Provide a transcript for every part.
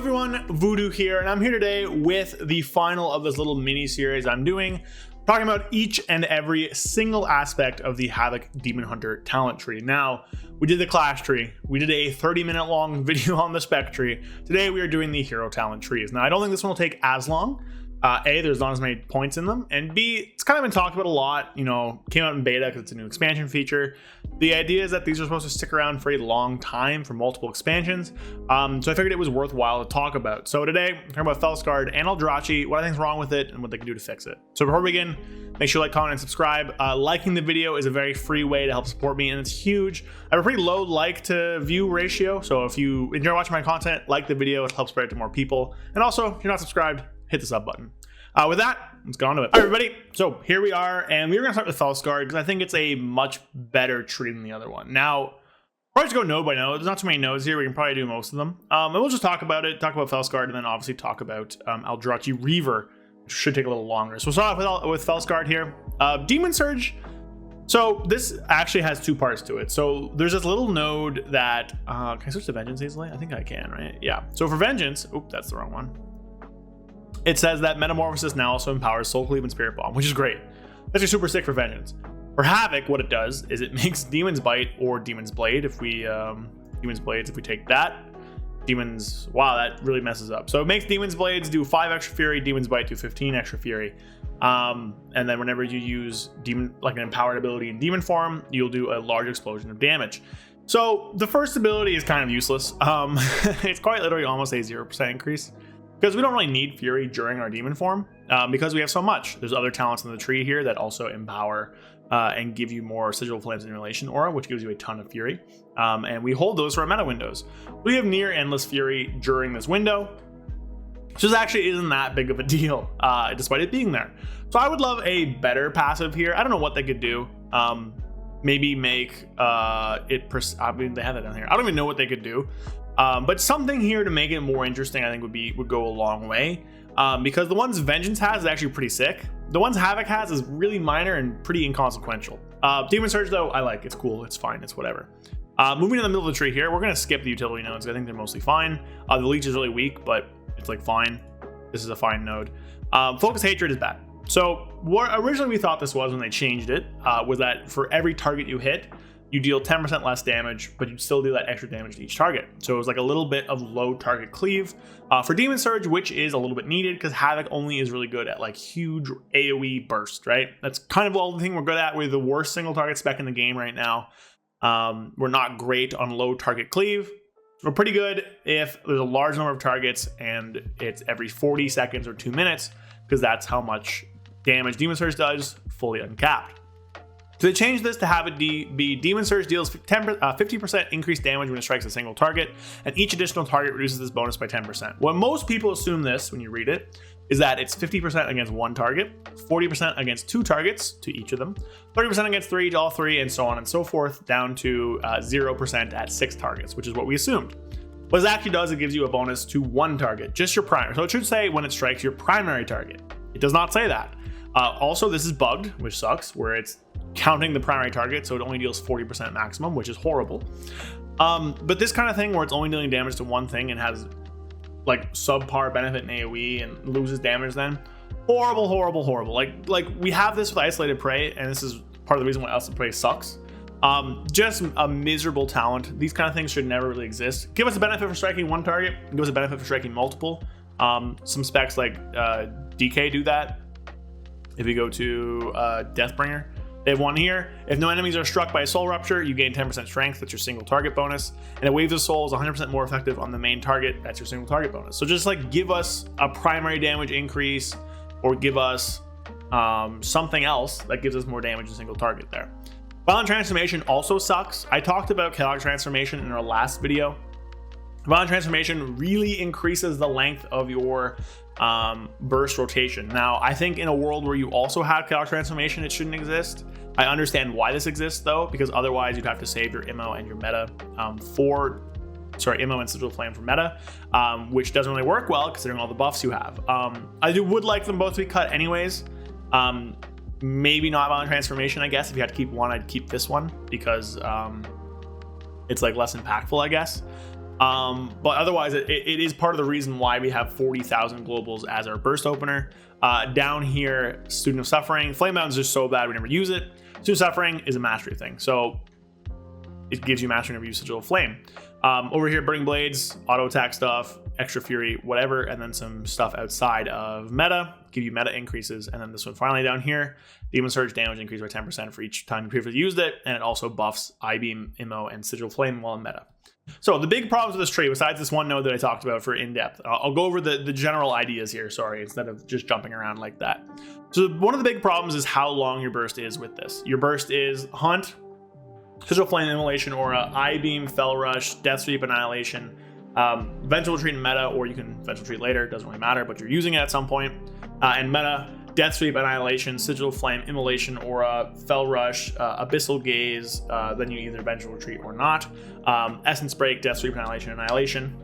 everyone, Voodoo here, and I'm here today with the final of this little mini series I'm doing, talking about each and every single aspect of the Havoc Demon Hunter talent tree. Now, we did the class tree, we did a 30-minute long video on the spec tree. Today we are doing the hero talent trees. Now, I don't think this one will take as long. A, there's not as many points in them, and B, it's kind of been talked about a lot, you know, came out in beta because it's a new expansion feature. The idea is that these are supposed to stick around for a long time for multiple expansions, so I figured it was worthwhile to talk about. So today, we're talking about Fel Scarred and Aldrachi, what I think is wrong with it, and what they can do to fix it. So before we begin, make sure you like, comment, and subscribe. Liking the video is a very free way to help support me, and it's huge. I have a pretty low like to view ratio, so if you enjoy watching my content, like the video, it helps spread it to more people. And also, if you're not subscribed, hit the sub button. With that, let's get on to it. All right, everybody, so here we are, and we're going to start with Fel Scarred because I think it's a much better tree than the other one. Now, probably just go node by node. There's not too many nodes here. We can probably do most of them. And we'll just talk about it, talk about Fel Scarred, and then obviously talk about Aldrachi Reaver, which should take a little longer. So we'll start off with Fel Scarred here. Demon Surge. So this actually has two parts to it. So there's this little node that, can I switch to Vengeance easily? I think I can, right? Yeah. So for Vengeance, oop, that's the wrong one. It says that Metamorphosis now also empowers Soul Cleave and Spirit Bomb, which is great. That's just super sick for Vengeance. For Havoc, what it does is it makes Demon's Bite or Demon's Blade if we Demon's Blades if we take that. Demon's, wow, that really messes up. So it makes Demon's Blades do 5 extra Fury, Demon's Bite do 15 extra Fury. And then whenever you use Demon, like an empowered ability in Demon form, you'll do a large explosion of damage. So the first ability is kind of useless. It's quite literally almost a 0% increase. Because we don't really need Fury during our Demon form, because we have so much. There's other talents in the tree here that also empower and give you more Sigil Flames Annihilation Aura, which gives you a ton of Fury. And we hold those for our meta windows. We have near endless Fury during this window, which just actually isn't that big of a deal, despite it being there. So I would love a better passive here. I don't know what they could do. Maybe make it, I mean, they have that down here. I don't even know what they could do. But something here to make it more interesting, I think would go a long way. Because the ones Vengeance has is actually pretty sick. The ones Havoc has is really minor and pretty inconsequential. Demon Surge though, I like. It's cool. It's fine. It's whatever. Moving in the middle of the tree here, we're gonna skip the utility nodes. I think they're mostly fine. The Leech is really weak, but it's like fine. This is a fine node. Focus Hatred is bad. So what originally we thought this was when they changed it was that for every target you hit, you deal 10% less damage, but you still do that extra damage to each target. So it was like a little bit of low target cleave for Demon Surge, which is a little bit needed because Havoc only is really good at like huge AoE burst, right? That's kind of all the thing we're good at. We're the worst single target spec in the game right now. We're not great on low target cleave. We're pretty good if there's a large number of targets and it's every 40 seconds or 2 minutes, because that's how much damage Demon Surge does, fully uncapped. So they changed this to have it be Demon Surge deals 50% increased damage when it strikes a single target, and each additional target reduces this bonus by 10%. What most people assume this when you read it is that it's 50% against one target, 40% against 2 targets to each of them, 30% against 3 to all 3, and so on and so forth, down to 0% at 6 targets, which is what we assumed. What it actually does, it gives you a bonus to 1 target, just your primary. So it should say when it strikes your primary target. It does not say that. Also, this is bugged, which sucks, where it's counting the primary target, so it only deals 40% maximum, which is horrible. But this kind of thing where it's only dealing damage to one thing and has like subpar benefit in AoE and loses damage then, horrible. Like we have this with Isolated Prey, and this is part of the reason why Isolated Prey sucks. Just a miserable talent. These kind of things should never really exist. Give us a benefit for striking one target, give us a benefit for striking multiple. Some specs like DK do that. If you go to Deathbringer, they have one here. If no enemies are struck by a soul rupture, you gain 10% strength. That's your single target bonus. And a wave of soul is 100% more effective on the main target. That's your single target bonus. So just like give us a primary damage increase, or give us something else that gives us more damage to single target there. Violent Transformation also sucks. I talked about Chaotic Transformation in our last video. Violent Transformation really increases the length of your burst rotation. Now, I think in a world where you also have Chaotic Transformation, it shouldn't exist. I understand why this exists though, because otherwise you'd have to save your Immo and your meta Immo and Sigil Flame for meta, which doesn't really work well considering all the buffs you have. I would like them both to be cut anyways. Maybe not Violent Transformation, I guess. If you had to keep one, I'd keep this one because it's like less impactful, I guess. But otherwise, it is part of the reason why we have 40,000 globals as our burst opener. Down here, Student of Suffering. Flame Bound is just so bad we never use it. Student of Suffering is a mastery thing, so it gives you mastery whenever you use Sigil of Flame. Over here, Burning Blades, auto attack stuff, extra fury, whatever, and then some stuff outside of meta, give you meta increases. And then this one finally down here, Demon Surge damage increased by 10% for each time you previously used it, and it also buffs I-Beam, Immo, and Sigil of Flame while in meta. So the big problems with this tree, besides this one node that I talked about for in-depth, I'll go over the general ideas here, sorry, instead of just jumping around like that. So one of the big problems is how long your burst is with this. Your burst is Hunt, Sigil of Flame, Immolation Aura, I-Beam, Fel Rush, Death Sweep, Annihilation, Vengeful Retreat in meta, or you can Vengeful Retreat later, doesn't really matter, but you're using it at some point. And meta, Death Sweep, Annihilation, Sigil of Flame, Immolation Aura, Fel Rush, Abyssal Gaze, then you either Vengeful Retreat or not. Essence Break, Death Sweep, Annihilation.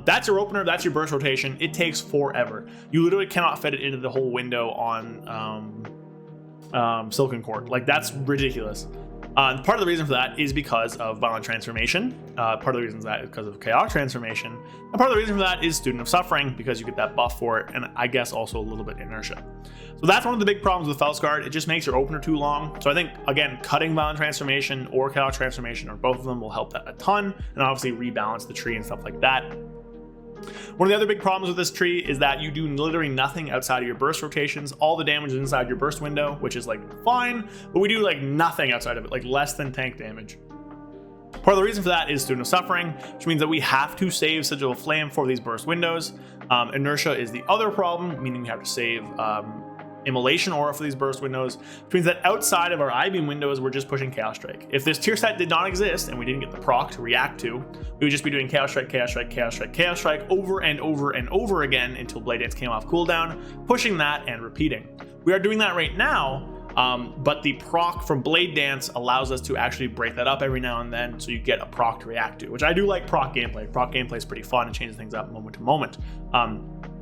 That's your opener, that's your burst rotation. It takes forever. You literally cannot fit it into the whole window on Silken Court. Like, that's ridiculous. Part of the reason for that is because of Violent Transformation. Part of the reason for that is because of Chaotic Transformation. And part of the reason for that is Student of Suffering, because you get that buff for it, and I guess also a little bit inertia. So that's one of the big problems with Fel Scarred. It just makes your opener too long. So I think, again, cutting Violent Transformation or Chaotic Transformation, or both of them, will help that a ton, and obviously rebalance the tree and stuff like that. One of the other big problems with this tree is that you do literally nothing outside of your burst rotations. All the damage is inside your burst window, which is like fine, but we do like nothing outside of it, like less than tank damage. Part of the reason for that is Student of Suffering, which means that we have to save Sigil of Flame for these burst windows. Inertia is the other problem, meaning we have to save Immolation Aura for these burst windows, which means that outside of our I-Beam windows, we're just pushing Chaos Strike. If this tier set did not exist and we didn't get the proc to react to, we would just be doing Chaos Strike, Chaos Strike, Chaos Strike, Chaos Strike over and over and over again until Blade Dance came off cooldown, pushing that and repeating. We are doing that right now, but the proc from Blade Dance allows us to actually break that up every now and then, so you get a proc to react to, which I do like proc gameplay. Proc gameplay is pretty fun and changes things up moment to moment.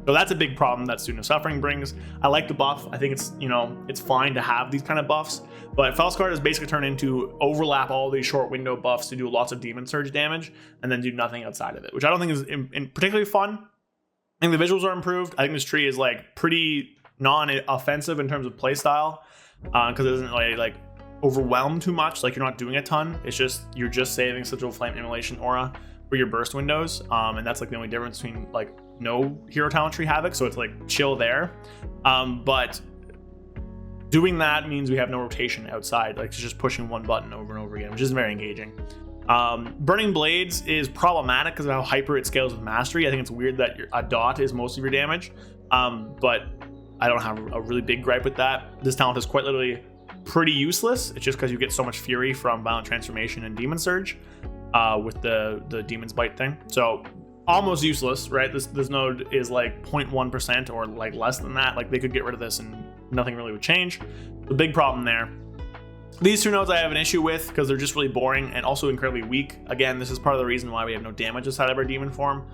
So that's a big problem that Student of Suffering brings. I like the buff. I think it's, you know, it's fine to have these kind of buffs, but Fel Scarred is basically turned into overlap all these short window buffs to do lots of Demon Surge damage and then do nothing outside of it, which I don't think is particularly fun. I think the visuals are improved. I think this tree is like pretty non-offensive in terms of playstyle, because it doesn't really like overwhelm too much. Like, you're not doing a ton. It's just, you're just saving Sigil of Flame, Immolation Aura for your burst windows, and that's like the only difference between like no hero talent tree Havoc, so it's like chill there. But doing that means we have no rotation outside, like it's just pushing one button over and over again, which isn't very engaging. Burning Blades is problematic because of how hyper it scales with mastery. I think it's weird that a dot is most of your damage, but I don't have a really big gripe with that. This talent is quite literally pretty useless. It's just because you get so much fury from Violent Transformation and Demon Surge with the Demon's Bite thing. So almost useless, right? This node is like 0.1% or like less than that. Like, they could get rid of this and nothing really would change. The big problem there. These two nodes I have an issue with because they're just really boring and also incredibly weak. Again, this is part of the reason why we have no damage inside of our demon form,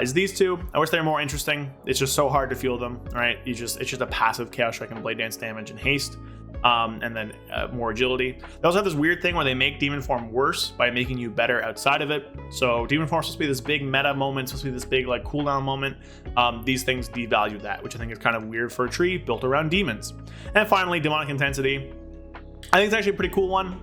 is these two. I wish they were more interesting. It's just so hard to feel them, right? It's just a passive Chaos Strike and Blade Dance damage and haste. And then more agility. They also have this weird thing where they make demon form worse by making you better outside of it. So demon form is supposed to be this big meta moment, supposed to be this big like cooldown moment. These things devalue that, which I think is kind of weird for a tree built around demons. And finally, demonic intensity. I think it's actually a pretty cool one.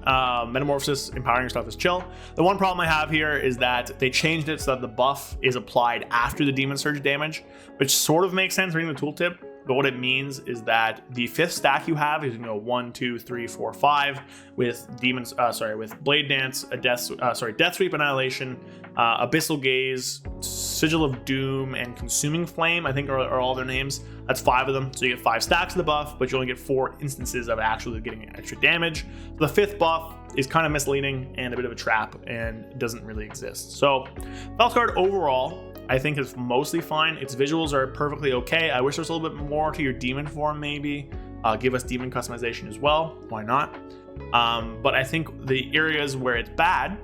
Metamorphosis, empowering your stuff is chill. The one problem I have here is that they changed it so that the buff is applied after the Demon Surge damage, which sort of makes sense reading the tooltip. But what it means is that the fifth stack you have is 1, 2, 3, 4, 5 with with Blade Dance, Death Sweep, Annihilation, Abyssal Gaze, Sigil of Doom, and Consuming Flame, I think are all their names. That's 5 of them. So you get 5 stacks of the buff, but you only get 4 instances of actually getting extra damage. So the fifth buff is kind of misleading and a bit of a trap and doesn't really exist. So Fel Scarred overall, I think it's mostly fine. Its visuals are perfectly okay. I wish there was a little bit more to your demon form, maybe. Give us demon customization as well. Why not? But I think the areas where it's bad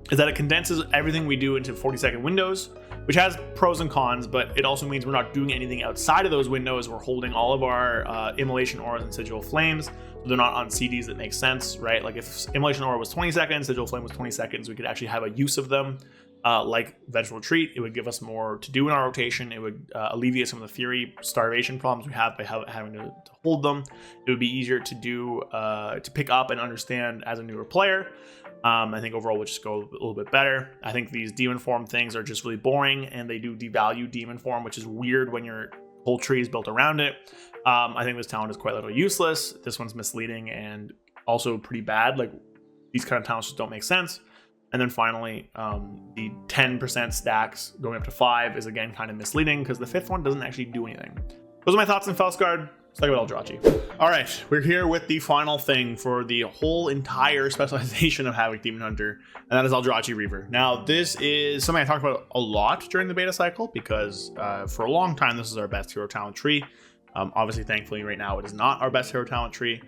is that it condenses everything we do into 40-second windows, which has pros and cons, but it also means we're not doing anything outside of those windows. We're holding all of our Immolation Auras and Sigil Flames. So they're not on CDs that make sense, right? Like if Immolation Aura was 20 seconds, Sigil Flame was 20 seconds, we could actually have a use of them. like Vegetable Retreat. It would give us more to do in our rotation. It would alleviate some of the Fury starvation problems we have by having to hold them. It would be easier to do, to pick up and understand as a newer player. I think overall would just go a little bit better. I think these demon form things are just really boring, and they do devalue demon form, which is weird when your whole tree is built around it. I think this talent is quite literally useless. This one's misleading and also pretty bad. Like, these kind of talents just don't make sense. And then finally, the 10% stacks going up to 5 is again kind of misleading because the 5th one doesn't actually do anything. Those are my thoughts on Fel Scarred. Let's talk about Aldrachi. All right, we're here with the final thing for the whole entire specialization of Havoc Demon Hunter, and that is Aldrachi Reaver. Now, this is something I talked about a lot during the beta cycle because for a long time, this is our best hero talent tree. Obviously, thankfully, right now, it is not our best hero talent tree.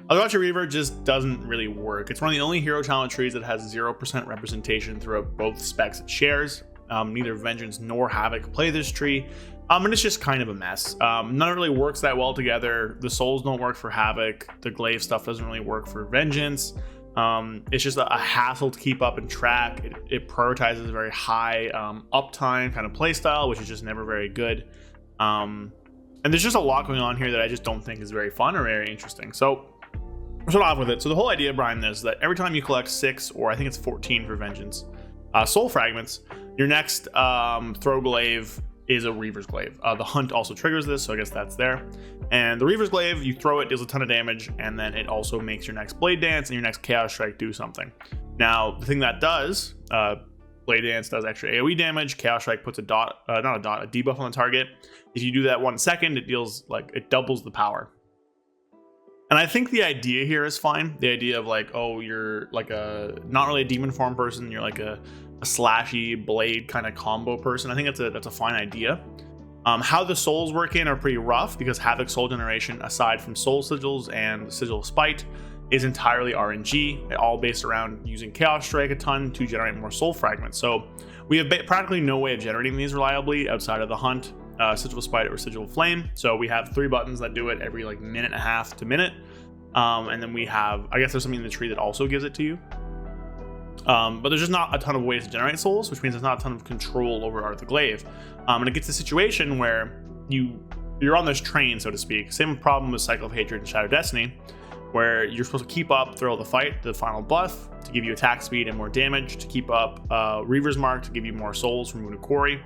Aldrachi Reaver just doesn't really work. It's one of the only hero talent trees that has 0% representation throughout both specs it shares. Neither Vengeance nor Havoc play this tree. And it's just kind of a mess. None of it really works that well together. The souls don't work for Havoc. The glaive stuff doesn't really work for Vengeance. It's just a hassle to keep up and track. It prioritizes a very high uptime kind of playstyle, which is just never very good. And there's just a lot going on here that I just don't think is very fun or very interesting. So we'll start off with it. So the whole idea behind this is that every time you collect 6, or I think it's 14 for Vengeance, soul fragments, your next throw glaive is a Reaver's Glaive. The Hunt also triggers this, so I guess that's there. And the Reaver's Glaive, you throw it, deals a ton of damage, and then it also makes your next Blade Dance and your next Chaos Strike do something. Now, the thing that does, Blade Dance does extra AoE damage, Chaos Strike puts a debuff on the target. If you do that 1 second, it deals, it doubles the power. And I think the idea here is fine. The idea of oh, you're not really a demon form person, you're like a slashy blade kind of combo person. I think that's a fine idea. How the souls work in are pretty rough because Havoc soul generation, aside from soul sigils and sigil of spite, is entirely RNG, all based around using Chaos Strike a ton to generate more soul fragments. So we have practically no way of generating these reliably outside of the Hunt, Sigil of Spite, or Sigil of Flame. So we have 3 buttons that do it every minute and a half to minute. And then we have, I guess there's something in the tree that also gives it to you. But there's just not a ton of ways to generate souls, which means there's not a ton of control over Art of the Glaive. And it gets to a situation where you're on this train, so to speak. Same problem with Cycle of Hatred and Shadow Destiny, where you're supposed to keep up Thrill of the Fight, the final buff, to give you attack speed and more damage, to keep up Reaver's Mark, to give you more souls from Wounded Quarry.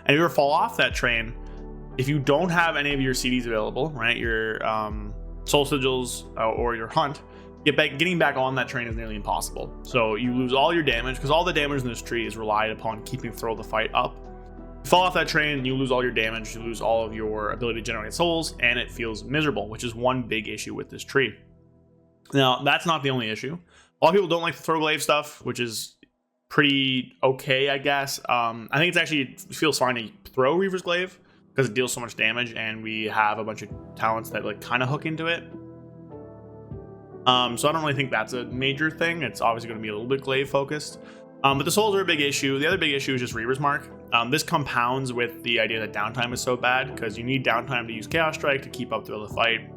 And if you ever fall off that train, if you don't have any of your CDs available, right, your soul sigils or your Hunt, getting back on that train is nearly impossible. So you lose all your damage, because all the damage in this tree is relied upon keeping Thrill of the Fight up. You fall off that train, you lose all your damage, you lose all of your ability to generate souls, and it feels miserable, which is one big issue with this tree. Now, that's not the only issue. A lot of people don't like the throw glaive stuff, which is pretty okay, I guess. I think it feels fine to throw Reaver's Glaive because it deals so much damage, and we have a bunch of talents that kind of hook into it. So I don't really think that's a major thing. It's obviously going to be a little bit glaive focused. But the souls are a big issue. The other big issue is just Reaver's Mark. This compounds with the idea that downtime is so bad, because you need downtime to use Chaos Strike to keep up Thrill of the Fight,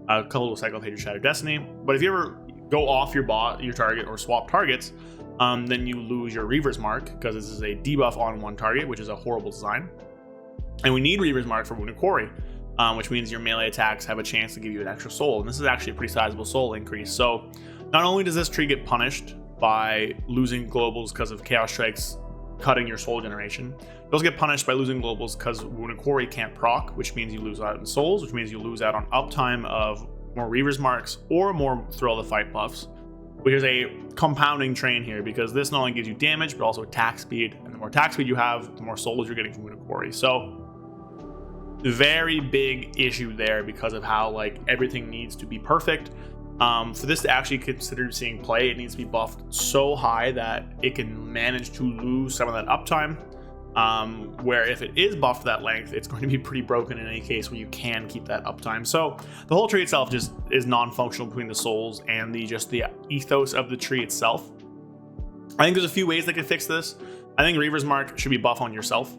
coupled with Cycle of Hatred, Shadow Destiny. But if you ever go off your target, or swap targets, then you lose your Reaver's Mark, because this is a debuff on one target, which is a horrible design. And we need Reaver's Mark for Wounded Quarry, which means your melee attacks have a chance to give you an extra soul. And this is actually a pretty sizable soul increase. So not only does this tree get punished by losing globals because of Chaos Strikes cutting your soul generation, you also get punished by losing globals because Wounded Quarry can't proc, which means you lose out on souls, which means you lose out on uptime of more Reaver's Marks or more Thrill of the Fight buffs, which is a compounding train here, because this not only gives you damage but also attack speed, and the more attack speed you have, the more souls you're getting from Wounded Quarry. So very big issue there because of how everything needs to be perfect. For this to actually consider seeing play, it needs to be buffed so high that it can manage to lose some of that uptime. Where if it is buffed that length, it's going to be pretty broken in any case where you can keep that uptime. So the whole tree itself just is non-functional between the souls and the ethos of the tree itself. I think there's a few ways they could fix this. I think Reaver's Mark should be buff on yourself.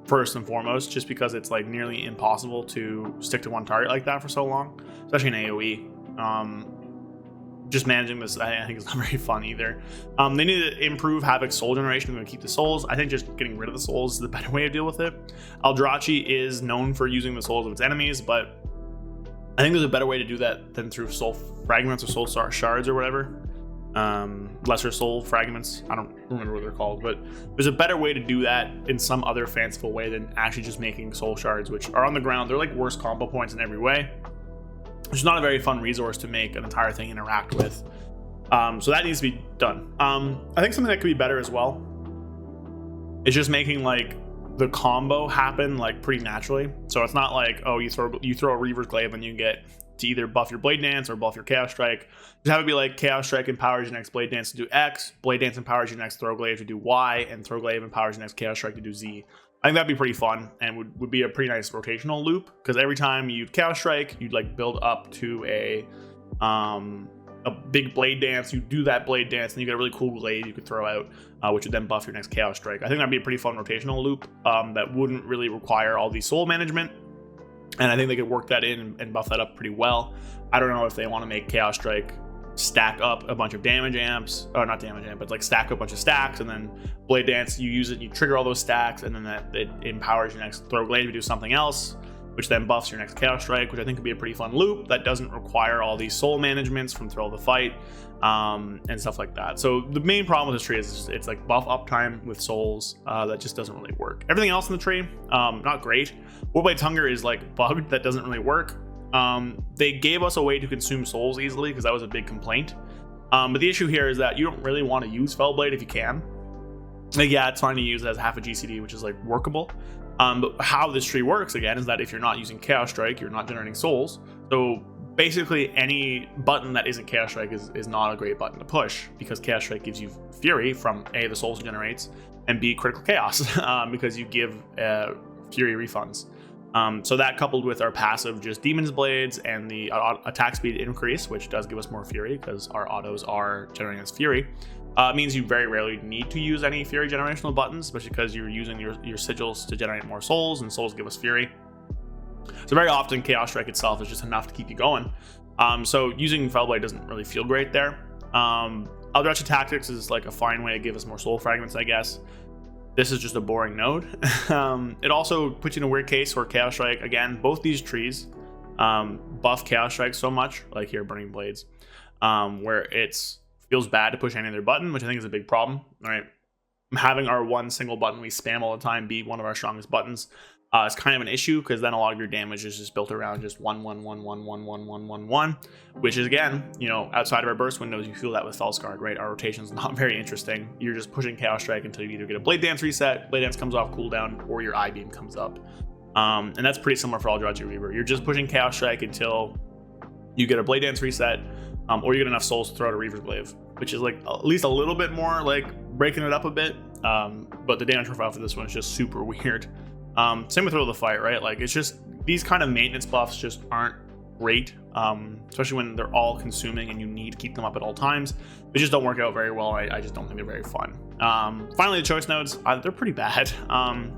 First and foremost, just because it's nearly impossible to stick to one target like that for so long, especially in AoE. just managing this, I think, is not very fun either. They need to improve Havoc's soul generation. They're going to keep the souls. I think just getting rid of the souls is the better way to deal with it. Aldrachi is known for using the souls of its enemies, but I think there's a better way to do that than through soul fragments or soul shards or whatever. Lesser soul fragments. I don't remember what they're called, but there's a better way to do that in some other fanciful way than actually just making soul shards, which are on the ground. They're like worse combo points in every way. It's not a very fun resource to make an entire thing interact with. So that needs to be done. I think something that could be better as well is just making like the combo happen like pretty naturally. So it's not like, oh, you throw a Reaver's Glaive and you get to either buff your Blade Dance or buff your Chaos Strike. Just have it be like Chaos Strike empowers your next Blade Dance to do X, Blade Dance empowers your next Throw Glaive to do Y, and Throw Glaive empowers your next Chaos Strike to do Z. I think that'd be pretty fun and would be a pretty nice rotational loop, because every time you'd Chaos Strike, you'd like build up to a big Blade Dance. You do that Blade Dance and you get a really cool Glaive you could throw out, which would then buff your next Chaos Strike. I think that'd be a pretty fun rotational loop that wouldn't really require all the soul management, and I think they could work that in and buff that up pretty well. I don't know if they want to make Chaos Strike stack up a bunch of damage amps, or not damage amp, but like stack up a bunch of stacks, and then Blade Dance, you use it and you trigger all those stacks, and then it empowers your next Throw Glaive to do something else, which then buffs your next Chaos Strike, which I think could be a pretty fun loop that doesn't require all these soul managements from Thrill of the Fight and stuff like that. So the main problem with this tree is it's like buff uptime with souls that just doesn't really work. Everything else in the tree, not great. Warblade's Hunger is like bugged, that doesn't really work. They gave us a way to consume souls easily because that was a big complaint. But the issue here is that you don't really want to use Fellblade if you can. Like, yeah, it's fine to use as half a GCD, which is like workable. But how this tree works again is that if you're not using Chaos Strike, you're not generating souls. So basically any button that isn't Chaos Strike is not a great button to push, because Chaos Strike gives you Fury from A, the souls it generates, and B, critical chaos because you give Fury refunds. So that, coupled with our passive just Demon's Blades and the attack speed increase, which does give us more Fury because our autos are generating us Fury, means you very rarely need to use any Fury generational buttons, especially because you're using your sigils to generate more souls, and souls give us Fury. So very often Chaos Strike itself is just enough to keep you going. So using Fellblade doesn't really feel great there. Aldrachi Tactics is like a fine way to give us more soul fragments, I guess. This is just a boring node. It also puts you in a weird case where Chaos Strike, again, both these trees buff Chaos Strike so much, like here, Burning Blades, where it's feels bad to push any other button, which I think is a big problem. All right, having our one single button we spam all the time be one of our strongest buttons is kind of an issue, because then a lot of your damage is just built around just 1 1 1 1 1 1 1 1 1, which is, again, you know, outside of our burst windows, you feel that with Fel Scarred, right? Our rotation's not very interesting. You're just pushing Chaos Strike until you either get a Blade Dance reset, Blade Dance comes off cooldown, or your I Beam comes up. And that's pretty similar for Aldrachi Reaver. You're just pushing Chaos Strike until you get a Blade Dance reset, or you get enough souls to throw out a Reaver's Glaive, which is like at least a little bit more like breaking it up a bit. But the damage profile for this one is just super weird. Same with Thrill of the Fight, right? Like, it's just these kind of maintenance buffs just aren't great, especially when they're all consuming and you need to keep them up at all times. They just don't work out very well. I just don't think they're very fun. Finally, the choice nodes, they're pretty bad.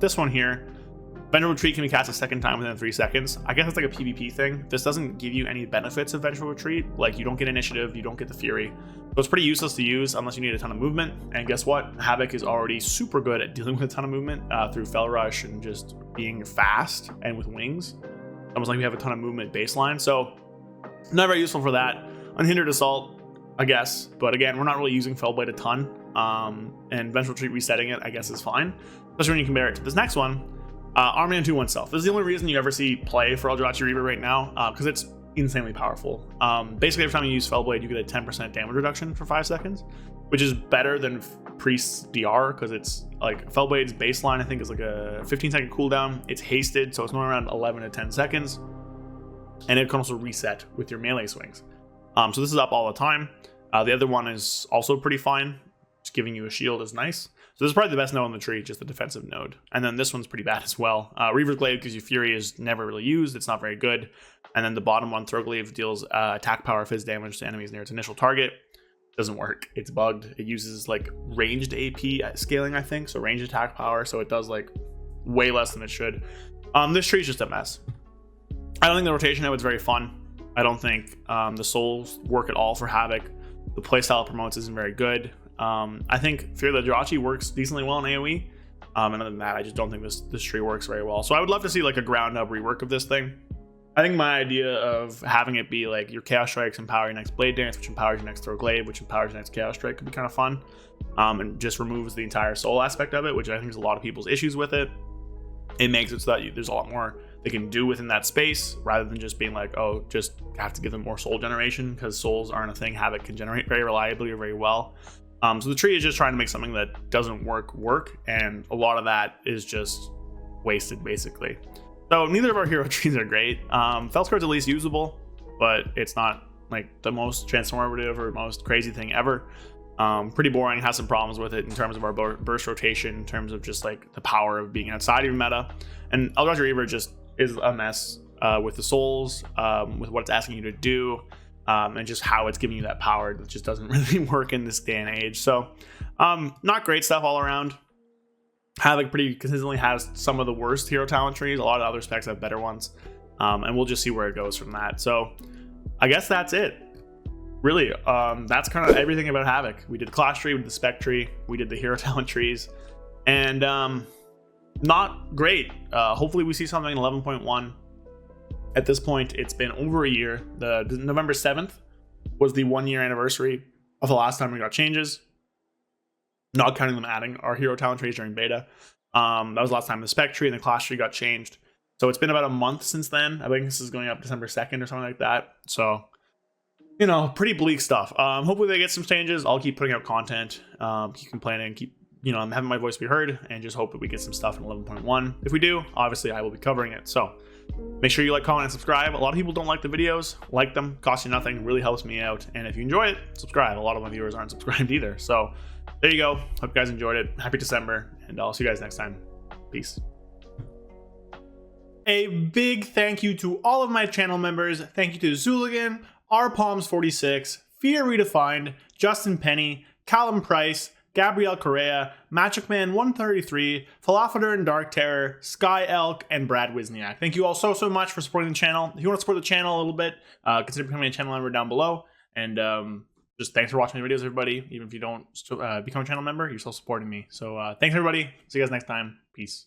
This one here, Vengeful Retreat can be cast a second time within 3 seconds. I guess it's like a PvP thing. This doesn't give you any benefits of Vengeful Retreat. Like, you don't get initiative, you don't get the Fury. So it's pretty useless to use unless you need a ton of movement. And guess what? Havoc is already super good at dealing with a ton of movement through Fel Rush and just being fast and with wings. Almost like we have a ton of movement baseline. So not very useful for that. Unhindered Assault, I guess. But again, we're not really using Fellblade a ton. And Vengeful Retreat resetting it, I guess, is fine. Especially when you compare it to this next one. Army unto oneself. This is the only reason you ever see play for Aldrachi Reaver right now, because it's insanely powerful. Basically, every time you use Fellblade, you get a 10% damage reduction for 5 seconds, which is better than Priest's DR, because it's like Fellblade's baseline, I think, is like a 15-second cooldown. It's hasted, so it's normally around 11 to 10 seconds, and it can also reset with your melee swings. So this is up all the time. The other one is also pretty fine. Just giving you a shield is nice. So this is probably the best node on the tree, just the defensive node. And then this one's pretty bad as well. Reaver's Glaive gives you Fury, is never really used. It's not very good. And then the bottom one, Throw Glaive, deals attack power phys damage to enemies near its initial target. Doesn't work. It's bugged. It uses like ranged AP scaling, I think. So ranged attack power. So it does like way less than it should. This tree is just a mess. I don't think the rotation node is very fun. I don't think the souls work at all for Havoc. the playstyle it promotes isn't very good. I think Fear the Aldrachi works decently well in AoE. And other than that, I just don't think this tree works very well. So I would love to see like a ground up rework of this thing. I think my idea of having it be like your Chaos Strikes empower your next Blade Dance, which empowers your next Throw Glaive, which empowers your next Chaos Strike, could be kind of fun. And just removes the entire soul aspect of it, which I think is a lot of people's issues with it. It makes it so that there's a lot more they can do within that space, rather than just being like, oh, just have to give them more soul generation, because souls aren't a thing Havoc can generate very reliably or very well. So the tree is just trying to make something that doesn't work, and a lot of that is just wasted, basically. So neither of our hero trees are great. Fel Scarred's at least usable, but it's not like the most transformative or most crazy thing ever. Pretty boring, has some problems with it in terms of our burst rotation, in terms of just like the power of being outside of your meta. And Aldrachi Reaver just is a mess with the souls, with what it's asking you to do, and just how it's giving you that power that just doesn't really work in this day and age. So not great stuff all around. Havoc pretty consistently has some of the worst hero talent trees. A lot of other specs have better ones, and we'll just see where it goes from that. So I guess that's it. Really, that's kind of everything about Havoc. We did the class tree, we did the spec tree, we did the hero talent trees, and not great. Hopefully we see something in 11.1. At this point, it's been over a year. The November 7th was the 1 year anniversary of the last time we got changes, not counting them adding our hero talent trees during beta. That was the last time the spec tree and the class tree got changed. So it's been about a month since then. I think this is going up December 2nd or something like that. So, you know, pretty bleak stuff. Hopefully they get some changes. I'll keep putting out content, keep complaining, keep, you know, I'm having my voice be heard, and just hope that we get some stuff in 11.1. If we do, obviously I will be covering it. So make sure you like, comment, and subscribe. A lot of people don't like the videos. Like them, costs you nothing, really helps me out. And if you enjoy it, subscribe. A lot of my viewers aren't subscribed either. So there you go. Hope you guys enjoyed it. Happy December, and I'll see you guys next time. Peace. A big thank you to all of my channel members. Thank you to Zooligan, rpalms46, Fear Redefined, Justin Penny, Callum Price, Gabrielle Correa, Magicman 133, Falafador and Dark Terror, Sky Elk, and Brad Wisniak. Thank you all so much for supporting the channel. If you want to support the channel a little bit, consider becoming a channel member down below. And just thanks for watching the videos, everybody. Even if you don't become a channel member, you're still supporting me. So thanks, everybody. See you guys next time. Peace.